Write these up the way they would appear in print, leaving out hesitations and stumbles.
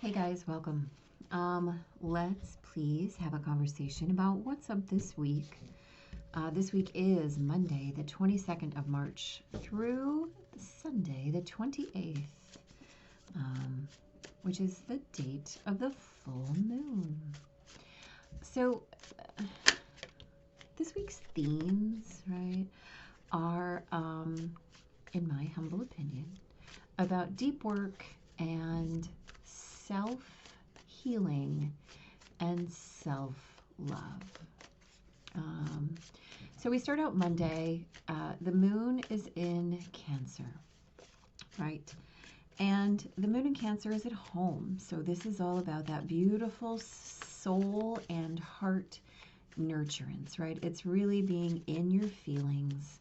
Hey guys, welcome. Let's please have a conversation about what's up this week. This week is Monday, the 22nd of March through Sunday, the 28th, which is the date of the full moon. So, this week's themes, right, are, in my humble opinion, about deep work and self-healing and self-love. So we start out Monday. The moon is in Cancer, right? And the moon in Cancer is at home. So this is all about that beautiful soul and heart nurturance, right? It's really being in your feelings,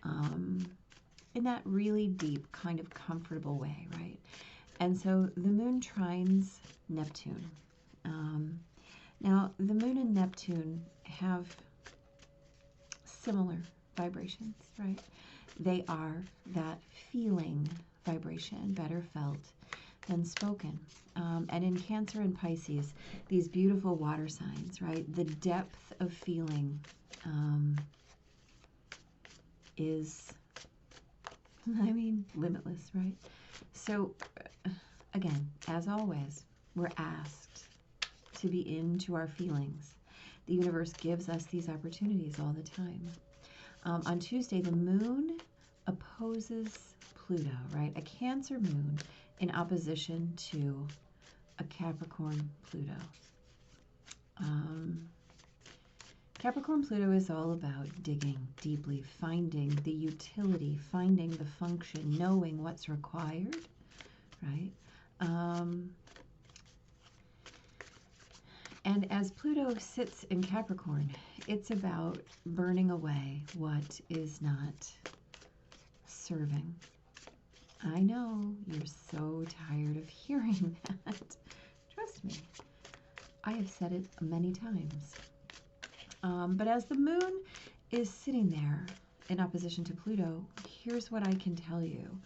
in that really deep, kind of comfortable way, right? And so the moon trines Neptune. Now, the moon and Neptune have similar vibrations, right? They are that feeling vibration, better felt than spoken. And in Cancer and Pisces, these beautiful water signs, right? The depth of feeling is, limitless, right? So, again, as always, we're asked to be into our feelings. The universe gives us these opportunities all the time. On Tuesday, the moon opposes Pluto, right? A Cancer moon in opposition to a Capricorn Pluto. Capricorn Pluto is all about digging deeply, finding the utility, finding the function, knowing what's required, right? And as Pluto sits in Capricorn, it's about burning away what is not serving. I know you're so tired of hearing that. Trust me, I have said it many times. But as the moon is sitting there in opposition to Pluto, here's what I can tell you.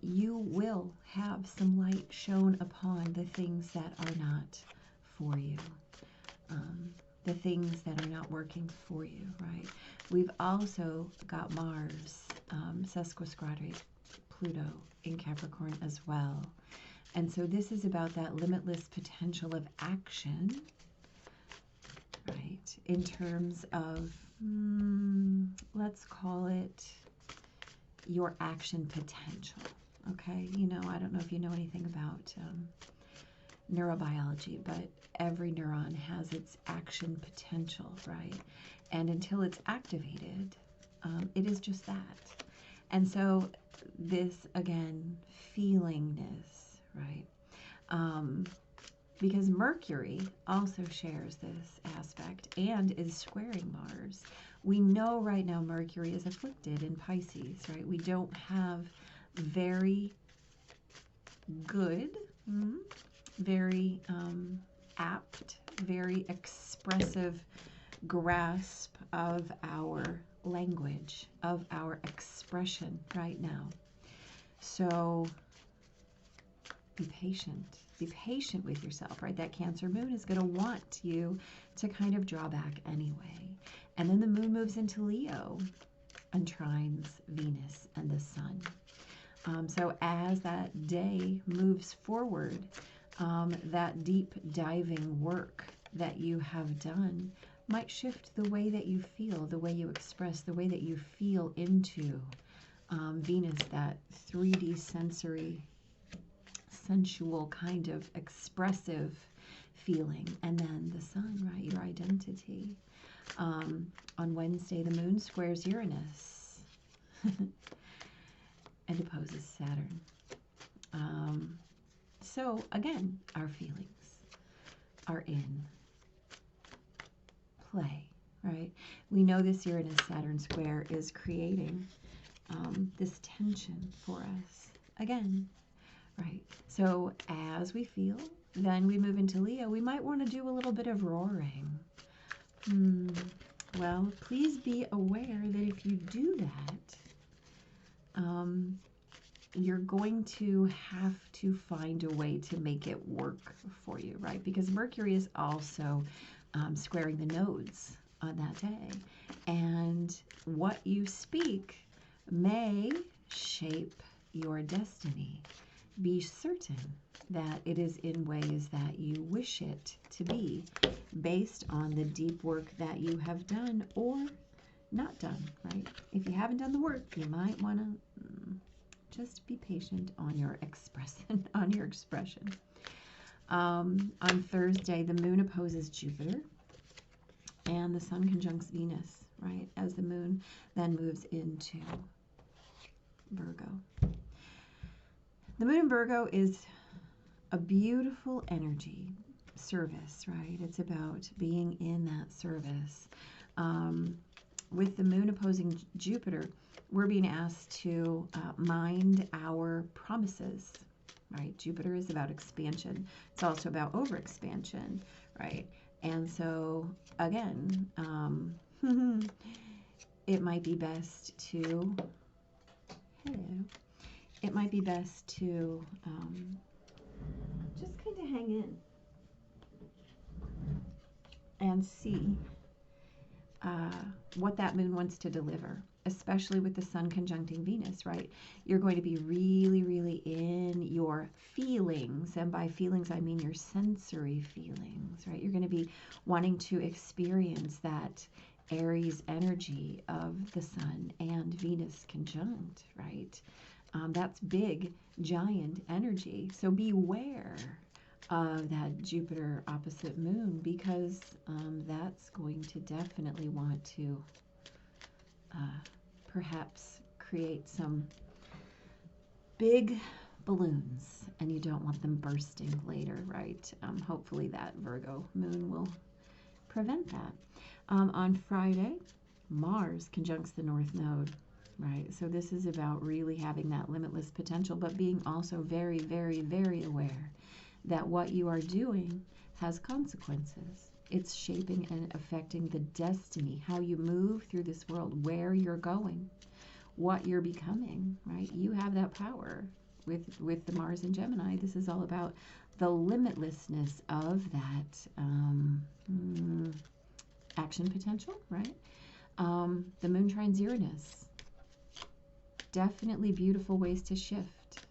You will have some light shown upon the things that are not for you, the things that are not working for you, right? We've also got Mars, sesquisquadrate Pluto in Capricorn as well. And so this is about that limitless potential of action, right? In terms of, let's call it your action potential, okay? You know, I don't know if you know anything about neurobiology, but every neuron has its action potential, right? And until it's activated, it is just that. And so this, again, feelingness, right? Because Mercury also shares this aspect and is squaring Mars. We know right now Mercury is afflicted in Pisces, right? We don't have very good, very apt, very expressive grasp of our language, of our expression right now. So be patient. Be patient with yourself, right? That Cancer moon is going to want you to kind of draw back anyway. And then the moon moves into Leo and trines Venus and the sun. So as that day moves forward, that deep diving work that you have done might shift the way that you feel, the way you express, the way that you feel into Venus, that 3D sensual kind of expressive feeling. And then the sun, right, your identity. On Wednesday, the moon squares Uranus and opposes Saturn. So again, our feelings are in play, right? We know this Uranus-Saturn square is creating this tension for us again, right? So as we feel, then we move into Leo. We might want to do a little bit of roaring. Well, please be aware that if you do that, you're going to have to find a way to make it work for you, right? Because Mercury is also squaring the nodes on that day. And what you speak may shape your destiny. Be certain that it is in ways that you wish it to be, based on the deep work that you have done or not done, right? If you haven't done the work, you might want to just be patient on your expression. On Thursday, the moon opposes Jupiter and the sun conjuncts Venus, right? As the moon then moves into Virgo. The moon in Virgo is a beautiful energy, service, right? It's about being in that service. With the moon opposing Jupiter, we're being asked to mind our promises, right? Jupiter is about expansion. It's also about overexpansion, right? And so, again, it might be best to, it might be best to just kind of hang in and see what that moon wants to deliver, especially with the sun conjuncting Venus, right? You're going to be really, really in your feelings, and by feelings I mean your sensory feelings, right? You're going to be wanting to experience that Aries energy of the sun and Venus conjunct, right? That's big, giant energy. So beware of that Jupiter opposite moon, because that's going to definitely want to perhaps create some big balloons, and you don't want them bursting later, right? Hopefully that Virgo moon will prevent that. On Friday, Mars conjuncts the North Node, right? So this is about really having that limitless potential, but being also very, very, very aware that what you are doing has consequences. It's shaping and affecting the destiny, how you move through this world, where you're going, what you're becoming, right? You have that power with the Mars in Gemini. This is all about the limitlessness of that action potential, right? The moon trines Uranus. Definitely beautiful ways to shift.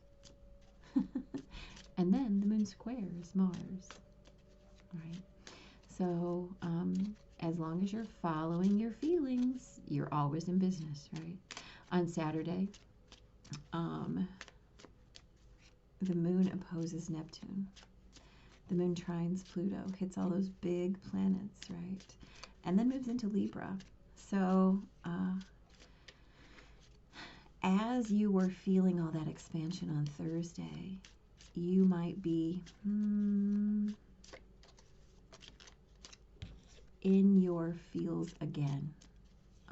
And then the moon squares Mars, right? So as long as you're following your feelings, you're always in business, right? On Saturday, the moon opposes Neptune. The moon trines Pluto, hits all those big planets, right? And then moves into Libra. So as you were feeling all that expansion on Thursday, you might be in your feels again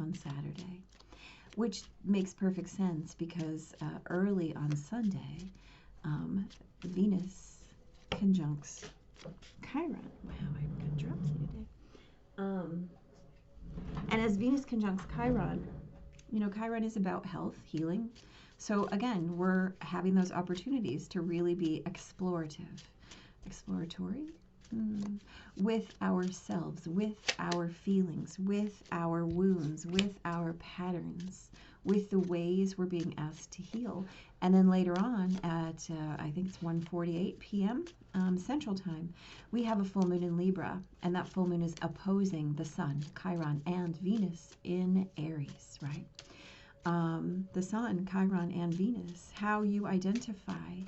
on Saturday, which makes perfect sense because early on Sunday, Venus conjuncts Chiron. Wow, I've got dropsy today. And as Venus conjuncts Chiron, you know, Chiron is about health, healing. So again, we're having those opportunities to really be exploratory with ourselves, with our feelings, with our wounds, with our patterns, with the ways we're being asked to heal. And then later on at, I think it's 1:48 p.m. Central Time, we have a full moon in Libra, and that full moon is opposing the sun, Chiron, and Venus in Aries, right? The sun, Chiron, and Venus, how you identify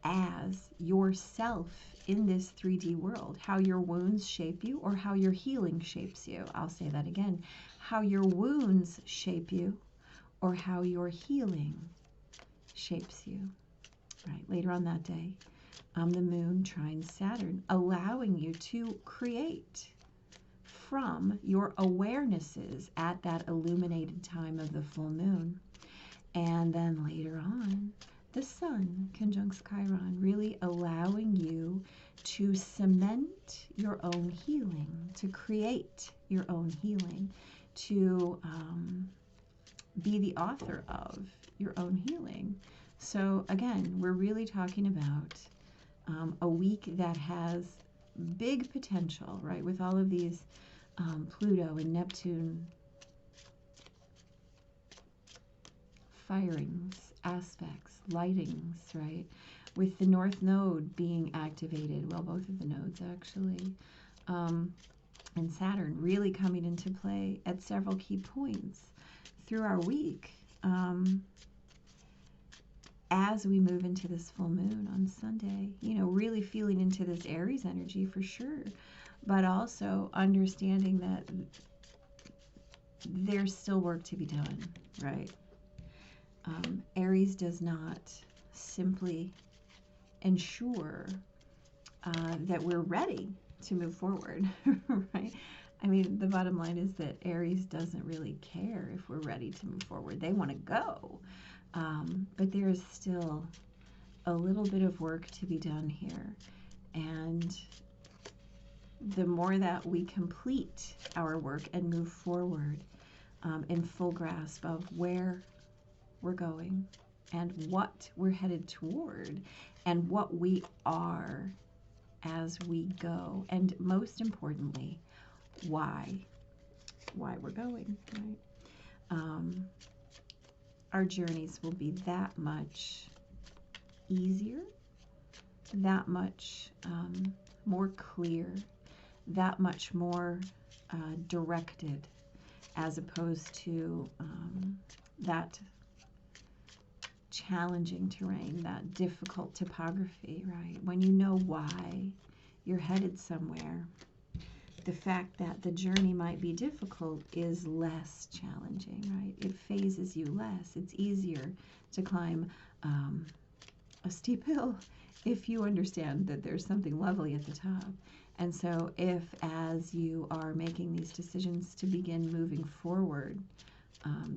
as yourself in this 3D world, how your wounds shape you or how your healing shapes you. I'll say that again. How your wounds shape you or how your healing shapes you. Right, later on that day, the moon trines Saturn, allowing you to create from your awarenesses at that illuminated time of the full moon. And then later on, the sun conjuncts Chiron, really allowing you to cement your own healing, to create your own healing, to be the author of your own healing. So again, we're really talking about a week that has big potential, right? With all of these Pluto and Neptune firings, aspects, lightings, right? With the North Node being activated, well, both of the nodes actually, and Saturn really coming into play at several key points through our week. As we move into this full moon on Sunday, really feeling into this Aries energy for sure, but also understanding that there's still work to be done, right? Aries does not simply ensure that we're ready to move forward, right? I mean, the bottom line is that Aries doesn't really care if we're ready to move forward. They want to go. But there is still a little bit of work to be done here. And the more that we complete our work and move forward in full grasp of where we're going and what we're headed toward and what we are as we go, and most importantly, why we're going, right? Our journeys will be that much easier, that much more clear, that much more directed, as opposed to that challenging terrain, that difficult topography, right? When you know why you're headed somewhere, the fact that the journey might be difficult is less challenging, right? It phases you less. It's easier to climb a steep hill if you understand that there's something lovely at the top. And so if, as you are making these decisions to begin moving forward,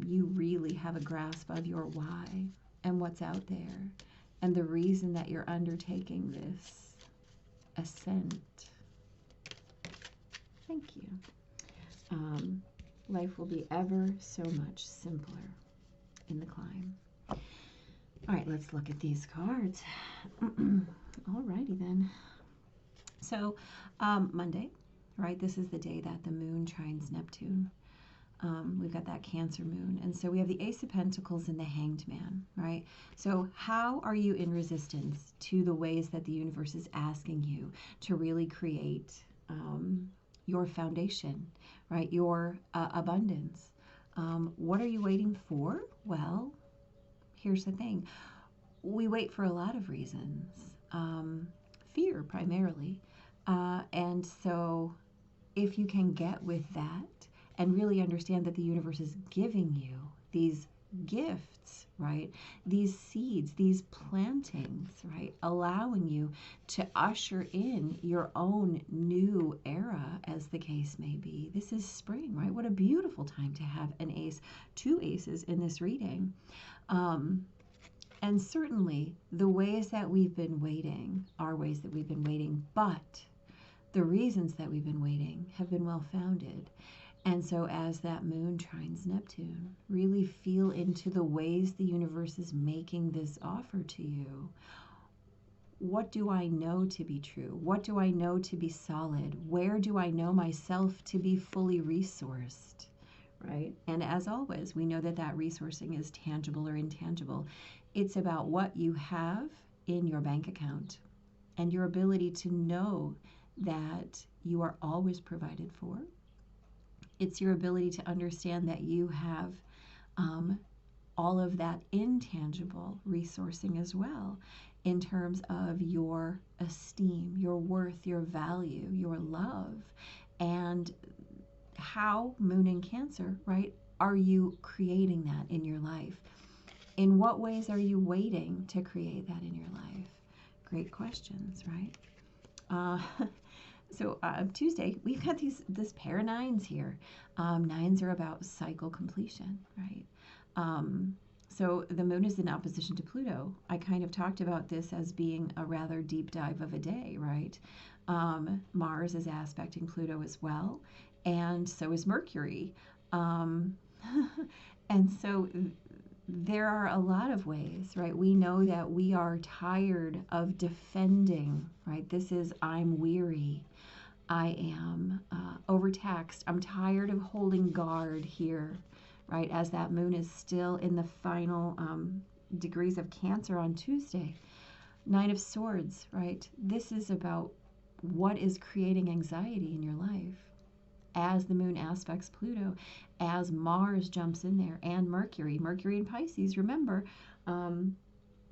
you really have a grasp of your why and what's out there and the reason that you're undertaking this ascent. Thank you. Life will be ever so much simpler in the climb. All right, let's look at these cards. Alrighty then. So Monday, right? This is the day that the moon trines Neptune. We've got that Cancer moon. And so we have the Ace of Pentacles and the Hanged Man, right? So how are you in resistance to the ways that the universe is asking you to really create your foundation, right? Your abundance. What are you waiting for? Well, here's the thing. We wait for a lot of reasons. Fear, primarily. And so if you can get with that and really understand that the universe is giving you these gifts, right? These seeds, these plantings, right? Allowing you to usher in your own new era, as the case may be. This is spring, right? What a beautiful time to have an ace, two aces in this reading. And certainly the ways that we've been waiting are ways that we've been waiting, but the reasons that we've been waiting have been well-founded. And so as that moon trines Neptune, really feel into the ways the universe is making this offer to you. What do I know to be true? What do I know to be solid? Where do I know myself to be fully resourced, right? And as always, we know that that resourcing is tangible or intangible. It's about what you have in your bank account and your ability to know that you are always provided for. It's your ability to understand that you have all of that intangible resourcing as well, in terms of your esteem, your worth, your value, your love, and how, moon in Cancer, right, are you creating that in your life? In what ways are you waiting to create that in your life? Great questions, right? So Tuesday, we've got this pair of nines here. Nines are about cycle completion, right? So the moon is in opposition to Pluto. I kind of talked about this as being a rather deep dive of a day, right? Mars is aspecting Pluto as well, and so is Mercury. And so there are a lot of ways, right? We know that we are tired of defending, right? This is, I'm weary. I am overtaxed. I'm tired of holding guard here, right? As that moon is still in the final degrees of Cancer on Tuesday. Nine of Swords, right? This is about what is creating anxiety in your life as the moon aspects Pluto, as Mars jumps in there, and Mercury in Pisces. Remember,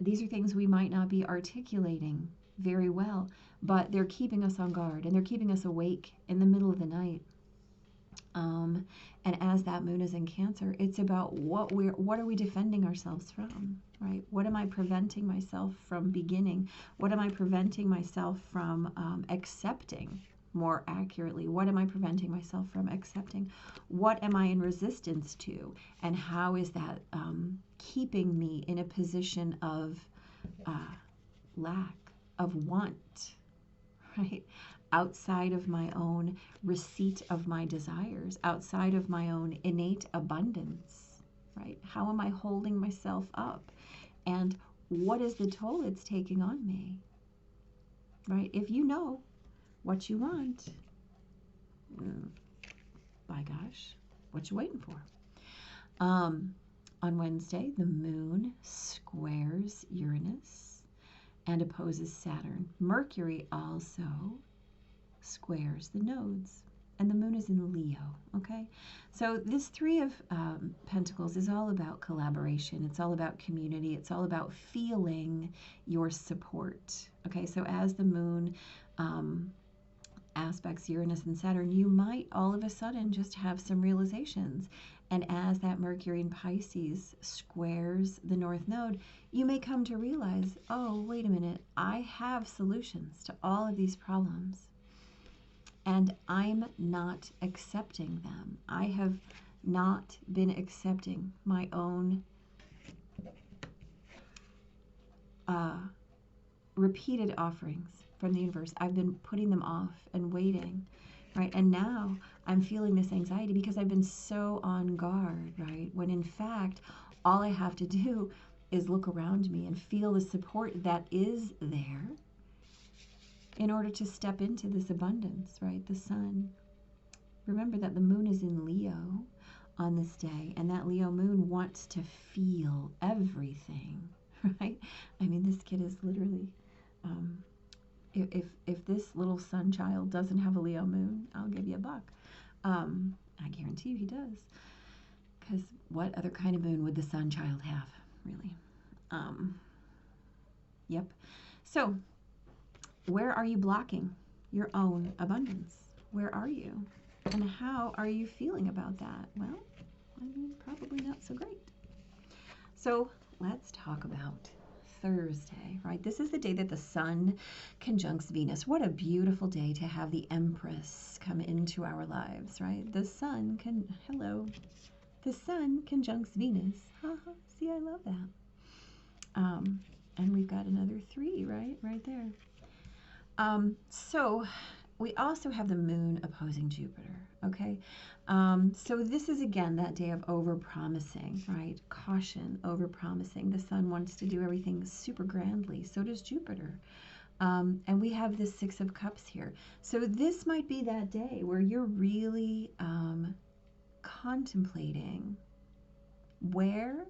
these are things we might not be articulating very well, but they're keeping us on guard, and they're keeping us awake in the middle of the night. And as that moon is in Cancer, it's about what are we defending ourselves from, right? What am I preventing myself from beginning? What am I preventing myself from accepting? More accurately, what am I preventing myself from accepting? What am I in resistance to? And how is that keeping me in a position of lack, of want, right? Outside of my own receipt of my desires, outside of my own innate abundance, right? How am I holding myself up? And what is the toll it's taking on me, right? If you know what you want, by gosh, what you waiting for? On Wednesday, the moon squares Uranus and opposes Saturn. Mercury also squares the nodes, and the moon is in Leo, okay? So this Three of Pentacles is all about collaboration. It's all about community. It's all about feeling your support, okay? So as the moon aspects Uranus and Saturn, you might all of a sudden just have some realizations. And as that Mercury in Pisces squares the North Node, you may come to realize, oh, wait a minute, I have solutions to all of these problems. And I'm not accepting them. I have not been accepting my own repeated offerings from the universe. I've been putting them off and waiting, right? And now I'm feeling this anxiety because I've been so on guard, right? When in fact, all I have to do is look around me and feel the support that is there in order to step into this abundance, right? The sun. Remember that the moon is in Leo on this day, and that Leo moon wants to feel everything, right? I mean, this kid is literally... If this little sun child doesn't have a Leo moon, I'll give you $1. I guarantee you he does. Because what other kind of moon would the sun child have, really? Yep. So, where are you blocking your own abundance? Where are you? And how are you feeling about that? Well, I mean, probably not so great. So, let's talk about Thursday, right? This is the day that the sun conjuncts Venus. What a beautiful day to have the Empress come into our lives, right? The sun the sun conjuncts Venus. See, I love that. And we've got another 3, right there. So we also have the moon opposing Jupiter, okay? So this is, again, that day of over-promising, right? Caution, over-promising. The sun wants to do everything super grandly. So does Jupiter. And we have this 6 of Cups here. So this might be that day where you're really contemplating, where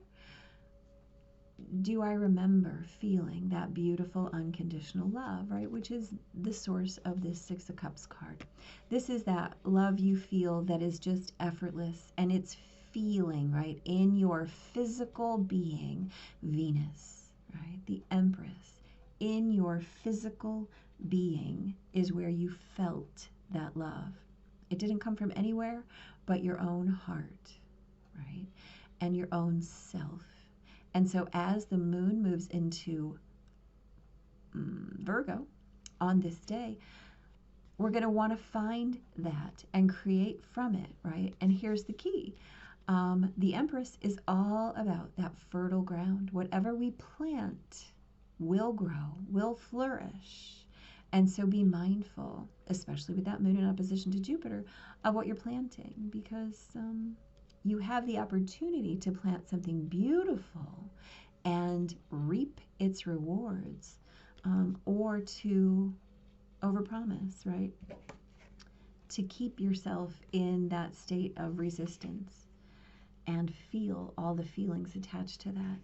do I remember feeling that beautiful unconditional love, right? Which is the source of this 6 of Cups card. This is that love you feel that is just effortless, and it's feeling, right, in your physical being. Venus, right? The Empress. In your physical being is where you felt that love. It didn't come from anywhere but your own heart, right? And your own self. And so as the moon moves into Virgo on this day, we're going to want to find that and create from it, right? And here's the key. The Empress is all about that fertile ground. Whatever we plant will grow, will flourish. And so be mindful, especially with that moon in opposition to Jupiter, of what you're planting, because you have the opportunity to plant something beautiful and reap its rewards, or to overpromise, right? To keep yourself in that state of resistance and feel all the feelings attached to that.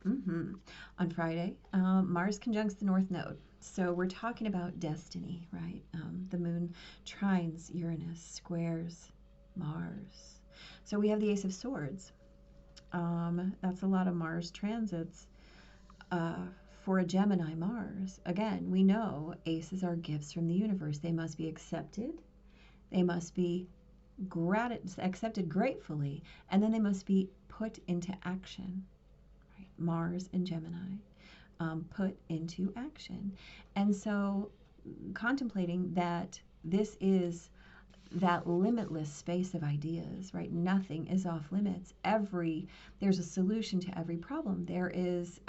On Friday, Mars conjuncts the North Node. So we're talking about destiny, right? The moon trines Uranus, squares Mars. So we have the Ace of Swords. That's a lot of Mars transits for a Gemini Mars. Again, we know aces are gifts from the universe. They must be accepted. They must be accepted gratefully, and then they must be put into action. Right? Mars and Gemini, put into action. And so contemplating that this is that limitless space of ideas, right? Nothing is off limits. There's a solution to every problem. There is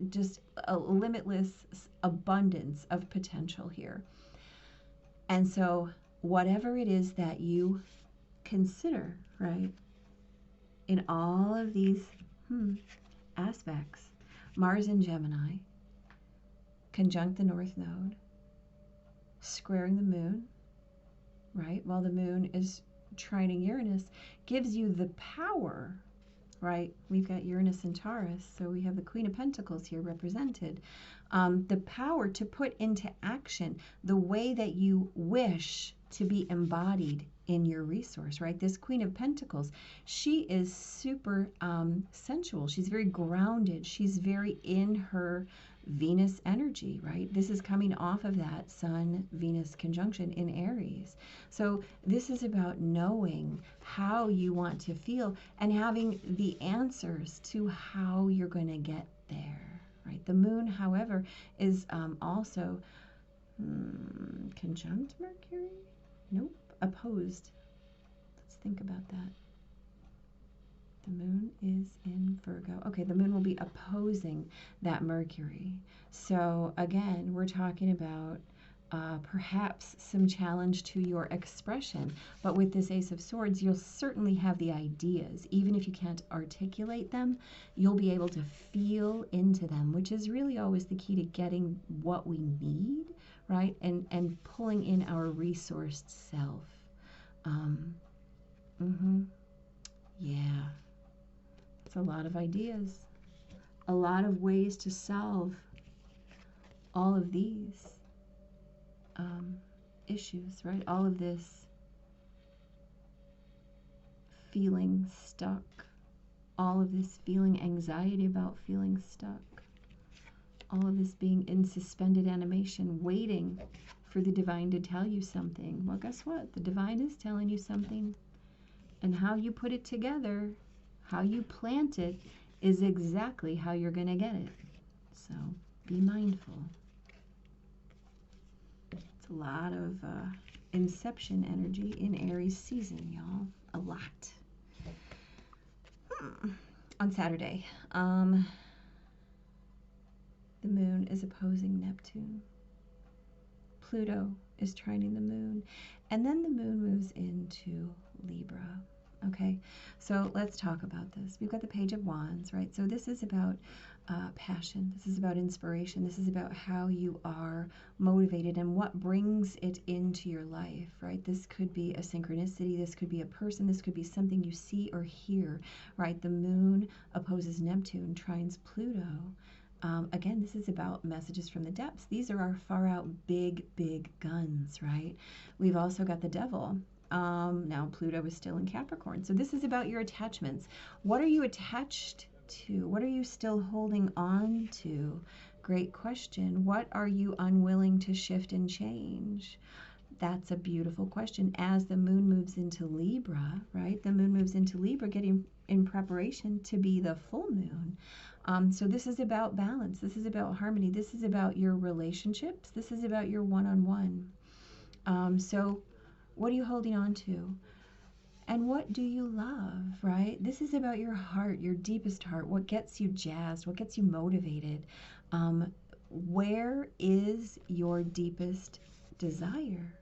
just a limitless abundance of potential here. And so whatever it is that you consider, right, in all of these aspects, Mars in Gemini, conjunct the North Node, squaring the moon, right, while the moon is trining Uranus, gives you the power, right? We've got Uranus and Taurus, so we have the Queen of Pentacles here represented. The power to put into action the way that you wish to be embodied in your resource, right? This Queen of Pentacles, she is super sensual. She's very grounded. She's very in her Venus energy, right? This is coming off of that Sun-Venus conjunction in Aries. So this is about knowing how you want to feel and having the answers to how you're going to get there, right? The moon, however, is also conjunct Mercury? Nope, opposed. Let's think about that. The moon is in Virgo. Okay, the moon will be opposing that Mercury. So again, we're talking about perhaps some challenge to your expression. But with this Ace of Swords, you'll certainly have the ideas. Even if you can't articulate them, you'll be able to feel into them, which is really always the key to getting what we need, right? And pulling in our resourced self. Yeah. It's a lot of ideas, a lot of ways to solve all of these issues, right? All of this feeling stuck, all of this feeling anxiety about feeling stuck, all of this being in suspended animation, waiting for the divine to tell you something. Well, guess what? The divine is telling you something, and how you put it together, how you plant it, is exactly how you're going to get it. So be mindful. It's a lot of inception energy in Aries season, y'all. A lot. On Saturday, the moon is opposing Neptune. Pluto is trining the moon. And then the moon moves into Libra. Okay, so let's talk about this. We've got the Page of Wands, right? So this is about passion. This is about inspiration. This is about how you are motivated and what brings it into your life, right? This could be a synchronicity. This could be a person. This could be something you see or hear, right? The moon opposes Neptune, trines Pluto. Again, this is about messages from the depths. These are our far out big, big guns, right? We've also got the Devil. Now Pluto is still in Capricorn. So this is about your attachments. What are you attached to? What are you still holding on to? Great question. What are you unwilling to shift and change? That's a beautiful question. As the moon moves into Libra, right? The moon moves into Libra, getting in preparation to be the full moon. So this is about balance. This is about harmony. This is about your relationships. This is about your one-on-one. So what are you holding on to? And what do you love, right? This is about your heart, your deepest heart, what gets you jazzed, what gets you motivated. Where is your deepest desire?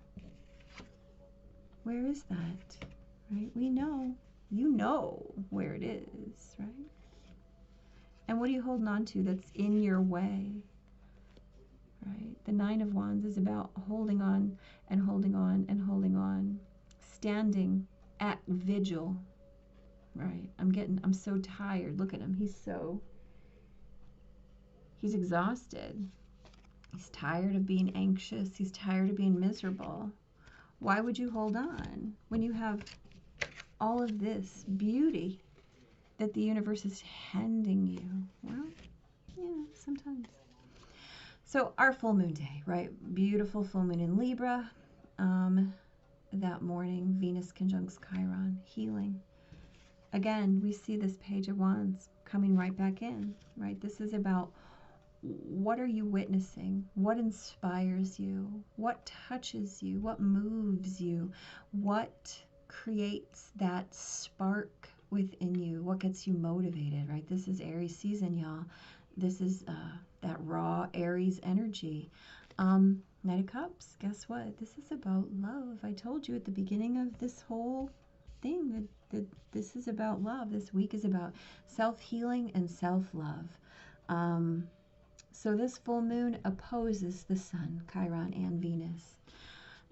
Where is that? Right? We know. You know where it is, right? And what are you holding on to that's in your way? Right? The Nine of Wands is about holding on and holding on and holding on. Standing at vigil. Right? I'm so tired. Look at him. He's exhausted. He's tired of being anxious. He's tired of being miserable. Why would you hold on when you have all of this beauty that the universe is handing you? Well, yeah, sometimes. So our full moon day, right? Beautiful full moon in Libra. That morning, Venus conjuncts Chiron, healing. Again, we see this Page of Wands coming right back in, right? This is about what are you witnessing? What inspires you? What touches you? What moves you? What creates that spark within you? What gets you motivated, right? This is Aries season, y'all. This is that raw Aries energy. Knight of Cups, guess what? This is about love. I told you at the beginning of this whole thing that this is about love. This week is about self-healing and self-love. So this full moon opposes the Sun, Chiron, and Venus.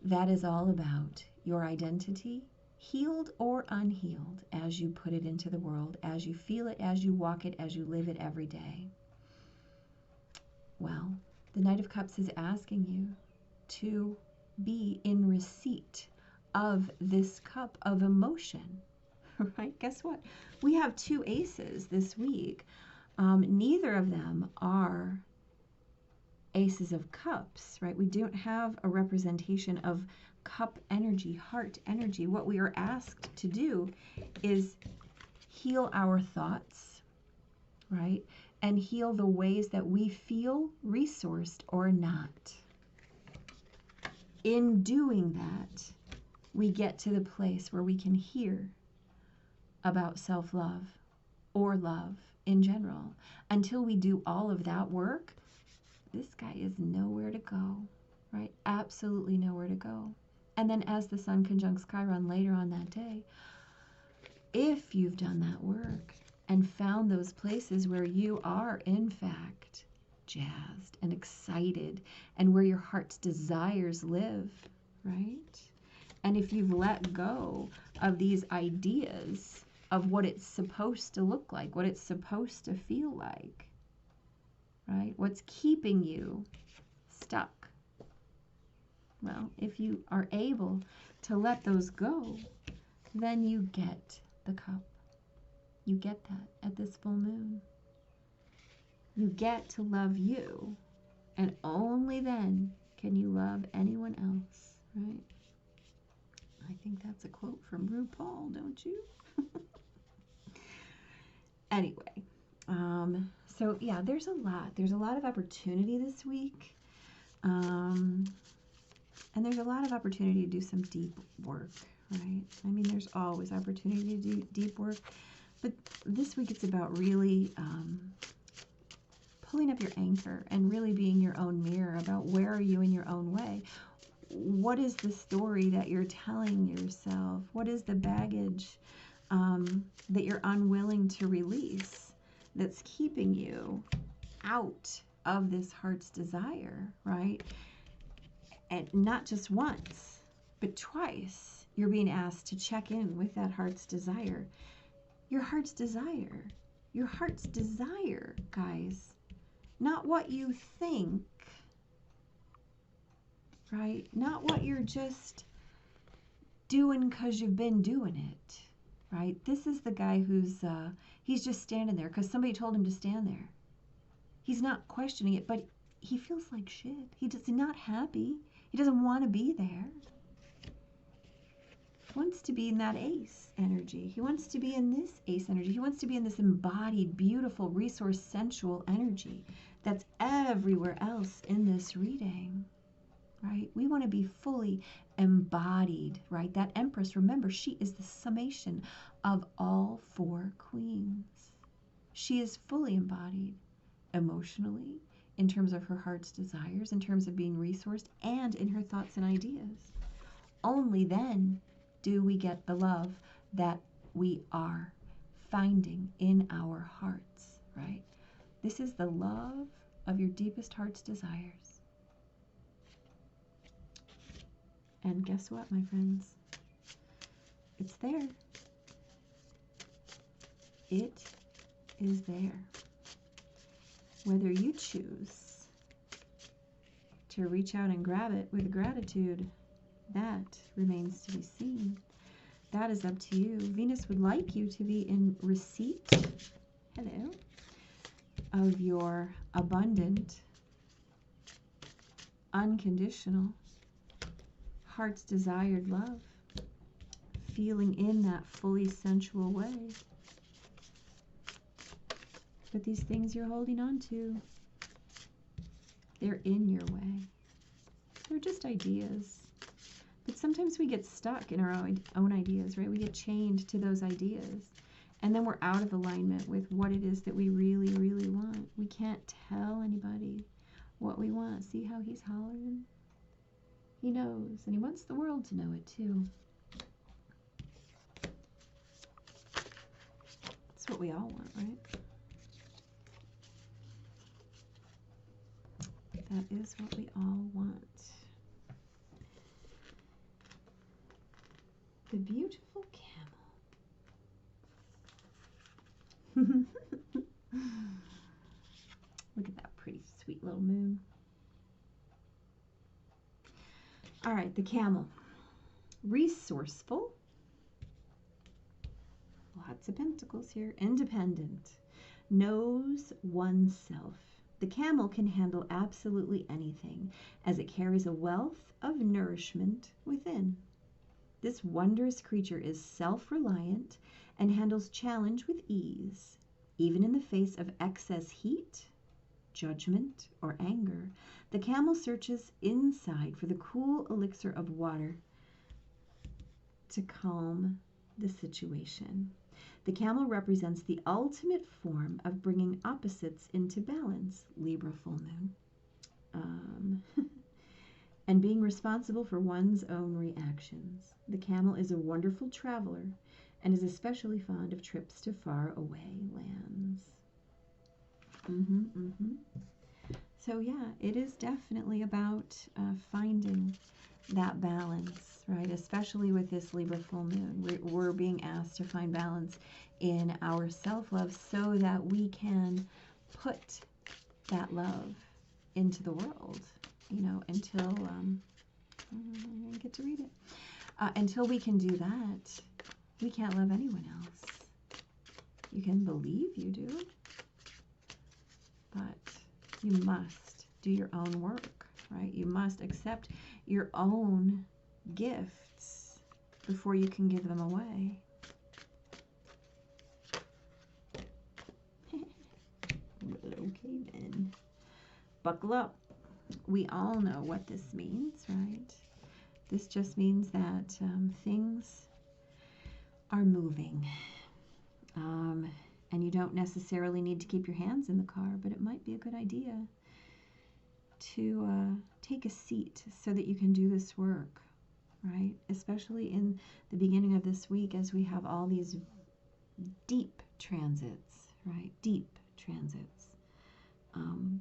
That is all about your identity, healed or unhealed, as you put it into the world, as you feel it, as you walk it, as you live it every day. Well, the Knight of Cups is asking you to be in receipt of this cup of emotion, right? Guess what? We have two aces this week. Neither of them are aces of cups, right? We don't have a representation of cup energy, heart energy. What we are asked to do is heal our thoughts, right? And heal the ways that we feel resourced or not. In doing that, we get to the place where we can hear about self-love or love in general. Until we do all of that work, this guy is nowhere to go, right? Absolutely nowhere to go. And then as the Sun conjuncts Chiron later on that day, if you've done that work and found those places where you are, in fact, jazzed and excited and where your heart's desires live, right? And if you've let go of these ideas of what it's supposed to look like, what it's supposed to feel like, right? What's keeping you stuck? Well, if you are able to let those go, then you get the cup. You get that at this full moon. You get to love you, and only then can you love anyone else, right? I think that's a quote from RuPaul, don't you? Anyway, so yeah, there's a lot of opportunity this week, and there's a lot of opportunity to do some deep work, right? I mean, there's always opportunity to do deep work, but this week it's about really pulling up your anchor and really being your own mirror about where are you in your own way. What is the story that you're telling yourself? What is the baggage that you're unwilling to release that's keeping you out of this heart's desire, right? And not just once, but twice, you're being asked to check in with that heart's desire. Your heart's desire. Your heart's desire, guys. Not what you think, right? Not what you're just doing because you've been doing it, right? This is the guy who's, he's just standing there because somebody told him to stand there. He's not questioning it, but he feels like shit. He's not happy. He doesn't want to be there. He wants to be in that ace energy. He wants to be in this ace energy. He wants to be in this embodied, beautiful, resource, sensual energy that's everywhere else in this reading, right? We want to be fully embodied, right? That Empress, remember, she is the summation of all four queens. She is fully embodied emotionally, in terms of her heart's desires, in terms of being resourced, and in her thoughts and ideas. Only then do we get the love that we are finding in our hearts, right? This is the love of your deepest heart's desires. And guess what, my friends? It's there. It is there. Whether you choose to reach out and grab it with gratitude, that remains to be seen. That is up to you. Venus would like you to be in receipt, hello, of your abundant, unconditional, heart's desired love, feeling in that fully sensual way. But these things you're holding on to, they're in your way. They're just ideas. But sometimes we get stuck in our own ideas, right? We get chained to those ideas. And then we're out of alignment with what it is that we really, really want. We can't tell anybody what we want. See how he's hollering? He knows, and he wants the world to know it too. That's what we all want, right? That is what we all want. The beautiful camel. Look at that pretty sweet little moon. All right, the camel. Resourceful. Lots of pentacles here. Independent. Knows oneself. The camel can handle absolutely anything, as it carries a wealth of nourishment within. This wondrous creature is self-reliant and handles challenge with ease. Even in the face of excess heat, judgment, or anger, the camel searches inside for the cool elixir of water to calm the situation. The camel represents the ultimate form of bringing opposites into balance, Libra Full Moon, and being responsible for one's own reactions. The camel is a wonderful traveler and is especially fond of trips to faraway lands. So yeah, it is definitely about finding that balance, right? Especially with this Libra full moon. We're being asked to find balance in our self-love so that we can put that love into the world, you know, until, I didn't get to read it. Until we can do that, we can't love anyone else. You can believe you do, but you must do your own work, right? You must accept your own gifts before you can give them away. Okay then. Buckle up. We all know what this means, right? This just means that things are moving. And you don't necessarily need to keep your hands in the car, but it might be a good idea to take a seat so that you can do this work, right? Especially in the beginning of this week as we have all these deep transits, right? Deep transits.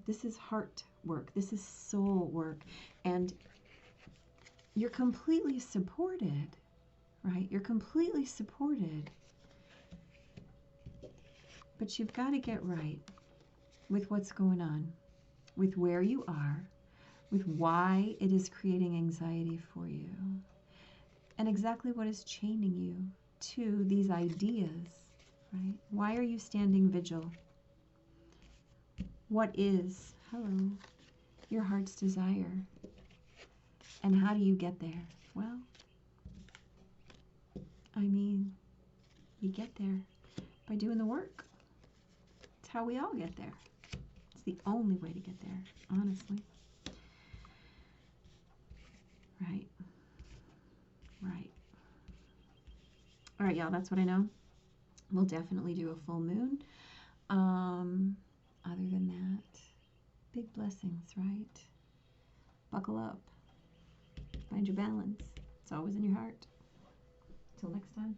This is heart work. This is soul work. And you're completely supported, right? You're completely supported. But you've got to get right with what's going on, with where you are, with why it is creating anxiety for you, and exactly what is chaining you to these ideas, right? Why are you standing vigil? What is, hello, your heart's desire? And how do you get there? Well, I mean, you get there by doing the work. It's how we all get there. It's the only way to get there, honestly. Right. Right. All right, y'all, that's what I know. We'll definitely do a full moon. Other than that, big blessings, right? Buckle up. Find your balance. It's always in your heart. Till next time.